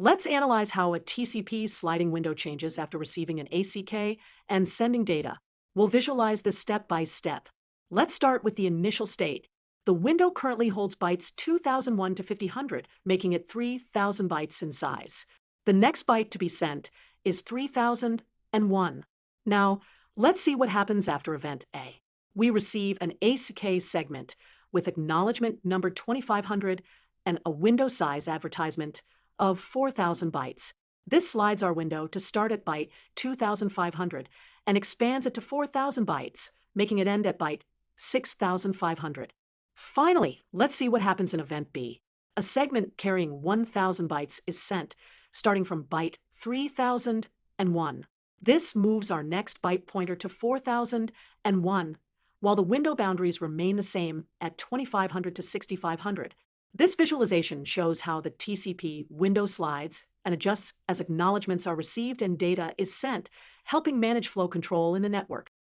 Let's analyze how a TCP sliding window changes after receiving an ACK and sending data. We'll visualize this step by step. Let's start with the initial state. The window currently holds bytes 2001 to 5000, making it 3000 bytes in size. The next byte to be sent is 3001. Now, let's see what happens after event A. We receive an ACK segment with acknowledgement number 2500 and a window size advertisement of 4000 bytes. This slides our window to start at byte 2500 and expands it to 4000 bytes, making it end at byte 6500. Finally, let's see what happens in event B. A segment carrying 1000 bytes is sent, starting from byte 3001. This moves our next byte pointer to 4001, while the window boundaries remain the same at 2500 to 6500. This visualization shows how the TCP window slides and adjusts as acknowledgements are received and data is sent, helping manage flow control in the network.